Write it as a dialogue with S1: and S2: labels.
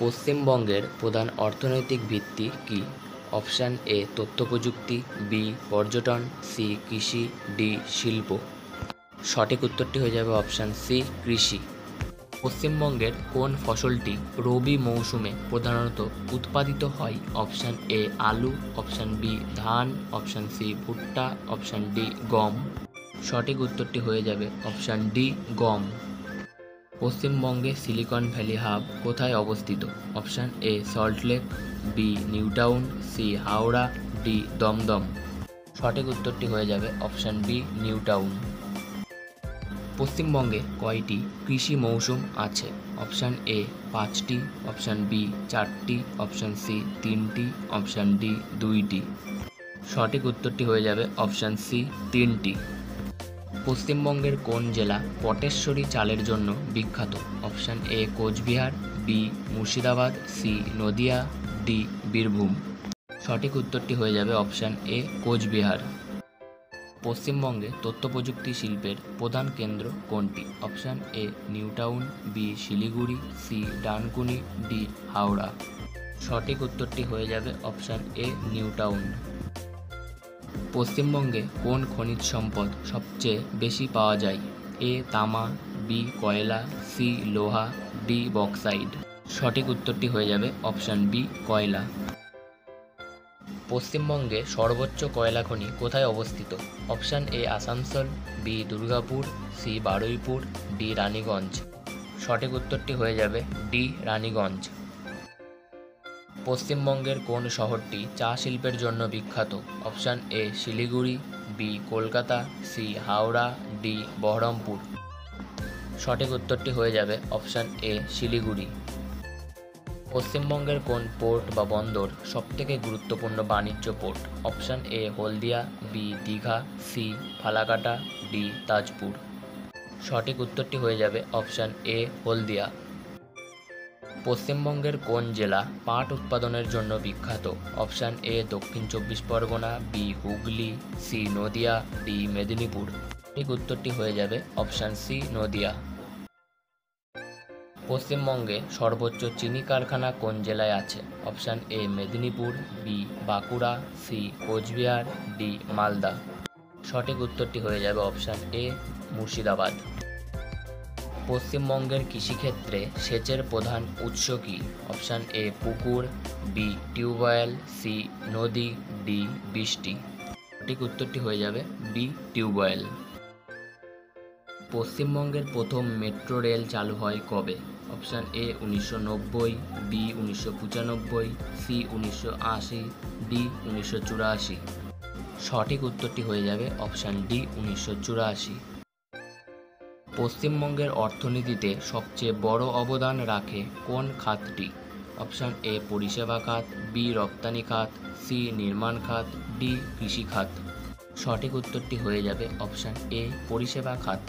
S1: পশ্চিমবঙ্গের প্রধান অর্থনৈতিক ভিত্তি কী? অপশান এ তথ্যপ্রযুক্তি, বি পর্যটন, সি কৃষি, ডি শিল্প। সঠিক উত্তরটি হয়ে যাবে অপশান সি কৃষি। পশ্চিমবঙ্গের কোন ফসলটি রবি মৌসুমে প্রধানত উৎপাদিত হয়? অপশান এ আলু, অপশান বি ধান, অপশান সি ভুট্টা, অপশান ডি গম। সঠিক উত্তরটি হয়ে যাবে অপশান ডি গম। পশ্চিমবঙ্গে সিলিকন ভ্যালি হাব কোথায় অবস্থিত? Option A Salt Lake, B New Town, C Howrah, D Dum Dum. সঠিক উত্তরটি হয়ে যাবে অপশান বি নিউ টাউন। পশ্চিমবঙ্গে কয়টি কৃষি মৌসুম আছে? অপশান এ 5টি, অপশান বি 4টি, অপশান সি 3টি, অপশান ডি 2টি। সঠিক উত্তরটি হয়ে যাবে অপশান সি 3টি। পশ্চিমবঙ্গের কোন জেলা পটেশ্বরী চালের জন্য বিখ্যাত? Option A Cooch Behar, B Murshidabad, C Nadia, D Birbhum. সঠিক উত্তরটি হয়ে যাবে অপশান এ কোচবিহার। পশ্চিমবঙ্গে তথ্যপ্রযুক্তি শিল্পের প্রধান কেন্দ্র কোনটি? Option A New Town, B Siliguri, C Dankuni, D Howrah. সঠিক উত্তরটি হয়ে যাবে অপশান এ নিউ টাউন। পশ্চিমবঙ্গে কোন খনিজ সম্পদ সবচেয়ে বেশি পাওয়া যায়? এ তামা, বি কয়লা, সি লোহা, ডি বক্সাইড। সঠিক উত্তরটি হয়ে যাবে অপশান বি কয়লা। পশ্চিমবঙ্গে সর্বোচ্চ কয়লা খনি কোথায় অবস্থিত? Option A Asansol, B Durgapur, C Baruipur, D Raniganj. সঠিক উত্তরটি হয়ে যাবে ডি রানীগঞ্জ। পশ্চিমবঙ্গের কোন শহরটি চা শিল্পের জন্য বিখ্যাত? Option A Siliguri, B Kolkata, C Howrah, D Baharampur. সঠিক উত্তরটি হয়ে যাবে অপশান এ শিলিগুড়ি। পশ্চিমবঙ্গের কোন পোর্ট বা বন্দর সবথেকে গুরুত্বপূর্ণ বাণিজ্য port? Option A Haldia, B Digha, C Falakata, D Tajpur. সঠিক উত্তরটি হয়ে যাবে অপশান এ হলদিয়া। পশ্চিমবঙ্গের কোন জেলা পাট উৎপাদনের জন্য বিখ্যাত? Option A Dakshin 24 Pargana, B Hooghly, C Nadia, D Medinipur. সঠিক উত্তরটি হয়ে যাবে অপশান সি নদিয়া। পশ্চিমবঙ্গে সর্বোচ্চ চিনি কারখানা কোন জেলায় আছে? Option A Medinipur, B Bankura, C Cooch Behar, D Malda. সঠিক উত্তরটি হয়ে যাবে অপশান এ মুর্শিদাবাদ। পশ্চিমবঙ্গের কৃষিক্ষেত্রে সেচের প্রধান উৎস কী? অপশান এ পুকুর, বি টিউবওয়েল, সি নদী, ডি বৃষ্টি। সঠিক উত্তরটি হয়ে যাবে বি টিউবওয়েল। পশ্চিমবঙ্গের প্রথম মেট্রো রেল চালু হয় কবে? Option A 1990, B 1995, C 1980, D 1984। সঠিক উত্তরটি হয়ে যাবে অপশান ডি 1984। পশ্চিমবঙ্গের অর্থনীতিতে সবচেয়ে বড় অবদান রাখে কোন খাতটি? অপশান এ পরিষেবা খাত, বি রপ্তানি খাত, সি নির্মাণ খাত, ডি কৃষি খাত। সঠিক উত্তরটি হয়ে যাবে অপশান এ পরিষেবা খাত।